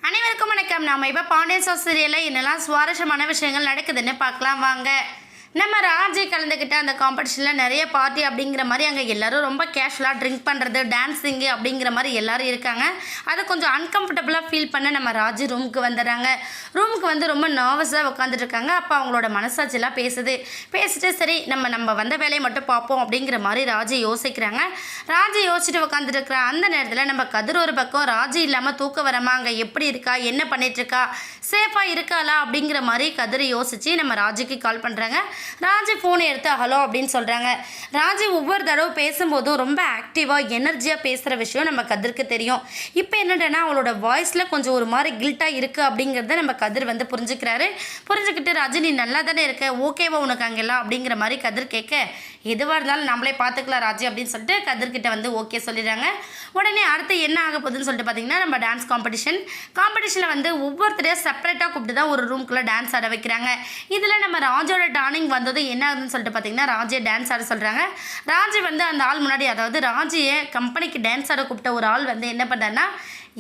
அனைவருக்கும் வணக்கம். நாம இப்போ பாண்டியன் ஸ்டோர்ஸ் சீரியலில் என்னெல்லாம் சுவாரஸ்யமான விஷயங்கள் நடக்குதுன்னு பார்க்கலாம் வாங்க. நம்ம ராஜி கலந்துக்கிட்ட அந்த காம்படிஷனில் நிறைய பார்ட்டி அப்படிங்கிற மாதிரி அங்கே எல்லோரும் ரொம்ப கேஷுவலாக ட்ரிங்க் பண்ணுறது, டான்ஸிங்கு அப்படிங்கிற மாதிரி எல்லோரும் இருக்காங்க. அதை கொஞ்சம் அன்கம்ஃபர்டபுளாக ஃபீல் பண்ண நம்ம ராஜி ரூமுக்கு வந்துடுறாங்க. ரூமுக்கு வந்து ரொம்ப நர்வஸாக உட்காந்துட்டு இருக்காங்க. அப்போ அவங்களோட மனசாட்சியெல்லாம் பேசிட்டு சரி நம்ம வந்த வேலையை மட்டும் பார்ப்போம் அப்படிங்கிற மாதிரி ராஜி யோசிக்கிறாங்க. ராஜி யோசிச்சுட்டு உட்காந்துட்டு இருக்கிற அந்த நேரத்தில் நம்ம கதிர் ஒரு பக்கம் ராஜி இல்லாமல் தூக்க வரமா அங்கே எப்படி இருக்கா, என்ன பண்ணிகிட்ருக்கா, சேஃபாக இருக்காளா அப்படிங்கிற மாதிரி கதிரை யோசித்து நம்ம ராஜிக்கு கால் பண்ணுறாங்க. ராஜி ஃபோனை எடுத்து ஹலோ அப்படின்னு சொல்கிறாங்க. ராஜி ஒவ்வொரு தடவை பேசும்போதும் ரொம்ப ஆக்டிவாக எனர்ஜியாக பேசுகிற விஷயம் நம்ம கதிருக்கு தெரியும். இப்போ என்னடனா அவளோட வாய்ஸில் கொஞ்சம் ஒரு மாதிரி கில்ட்டாக இருக்குது அப்படிங்கிறத நம்ம கதிர் வந்து புரிஞ்சுக்கிட்டு ராஜி நீ நல்லா தானே இருக்க, ஓகேவா உனக்கு அங்கெல்லாம் அப்படிங்கிற மாதிரி கதிர் கேட்க எதுவாக இருந்தாலும் நம்மளே பார்த்துக்கலாம் ராஜி அப்படின்னு சொல்லிட்டு கதிர்கிட்ட வந்து ஓகே சொல்லிடுறாங்க. உடனே அடுத்து என்ன ஆக போகுதுன்னு சொல்லிட்டு பார்த்தீங்கன்னா நம்ம டான்ஸ் காம்படிஷனில் வந்து ஒவ்வொருத்தரையும் செப்பரேட்டாக கூப்பிட்டு தான் ஒரு ரூம்குள்ளே டான்ஸ் ஆட வைக்கிறாங்க. இதில் நம்ம ராஜோட டானிங் வந்தது என்ன ஆகுதுன்னு சொல்லிட்டு பார்த்தீங்கன்னா ராஜியை டான்ஸ் ஆட சொல்கிறாங்க. ராஜி வந்து அந்த ஆள் முன்னாடி, அதாவது ராஜியை கம்பெனிக்கு டான்ஸ் ஆட கூப்பிட்ட ஒரு ஆள் வந்து என்ன பண்ணுறாருன்னா,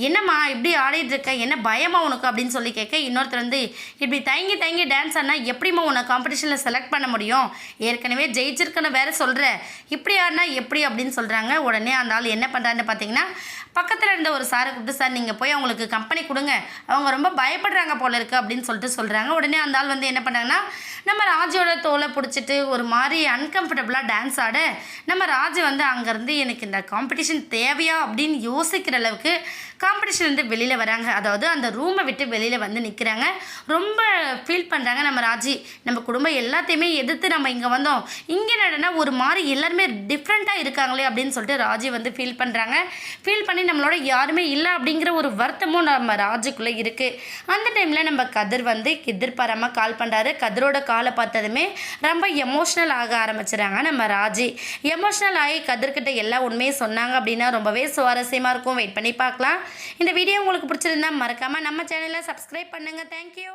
என்னம்மா இப்படி ஆடிட்டு இருக்க, என்ன பயமா உனக்கு அப்படின்னு சொல்லி கேட்க, இன்னொருத்தர் வந்து இப்படி தயங்கி டான்ஸ் ஆடினா எப்படிம்மா உன்னை காம்படிஷனில் செலக்ட் பண்ண முடியும், ஏற்கனவே ஜெயிச்சிருக்கன்னு வேற சொல்கிற, இப்படி ஆடினா எப்படி அப்படின்னு சொல்கிறாங்க. உடனே அந்த ஆள் என்ன பண்ணுறாருன்னு பார்த்தீங்கன்னா பக்கத்தில் இருந்த ஒரு சாரை கூப்பிட்டு, சார் நீங்கள் போய் அவங்களுக்கு கம்பெனி கொடுங்க, அவங்க ரொம்ப பயப்படுறாங்க போல இருக்குது அப்படின்னு சொல்கிறாங்க. உடனே அந்த ஆள் வந்து என்ன பண்ணாங்கன்னா நம்ம ராஜியோட தோலை பிடிச்சிட்டு ஒரு மாதிரி அன்கம்ஃபர்டபுளாக டான்ஸ் ஆட நம்ம ராஜி வந்து அங்கேருந்து எனக்கு இந்த காம்படிஷன் தேவையா அப்படின்னு யோசிக்கிற அளவுக்கு காம்படிஷன் வந்து வெளியில் வராங்க. அதாவது அந்த ரூமை விட்டு வெளியில் வந்து நிற்கிறாங்க. ரொம்ப ஃபீல் பண்ணுறாங்க நம்ம ராஜி, நம்ம குடும்பம் எல்லாத்தையுமே எதிர்த்து நம்ம இங்கே வந்தோம், இங்கே நடனா ஒரு மாதிரி எல்லாருமே டிஃப்ரெண்ட்டாக இருக்காங்களே அப்படின்னு சொல்லிட்டு ராஜி வந்து ஃபீல் பண்ணி நம்மளோட யாருமே இல்லை அப்படிங்கிற ஒரு வருத்தமும் நம்ம ராஜிக்குள்ளே இருக்குது. அந்த டைமில் நம்ம கதிர் வந்து எதிர்பாராமல் கால் பண்ணுறாரு. கதிரோட காலை பார்த்ததுமே ரொம்ப எமோஷ்னல் ஆக ஆரம்பிச்சுறாங்க நம்ம ராஜி. எமோஷ்னல் ஆகி கதிர்கிட்ட எல்லா உண்மையும் சொன்னாங்க அப்படின்னா ரொம்பவே சுவாரஸ்யமாக இருக்கும். வெயிட் பண்ணி பார்க்கலாம். இந்த வீடியோ உங்களுக்கு பிடிச்சிருந்தா மறக்காமல் நம்ம சேனலை சப்ஸ்கிரைப் பண்ணுங்கள். தேங்க்யூ.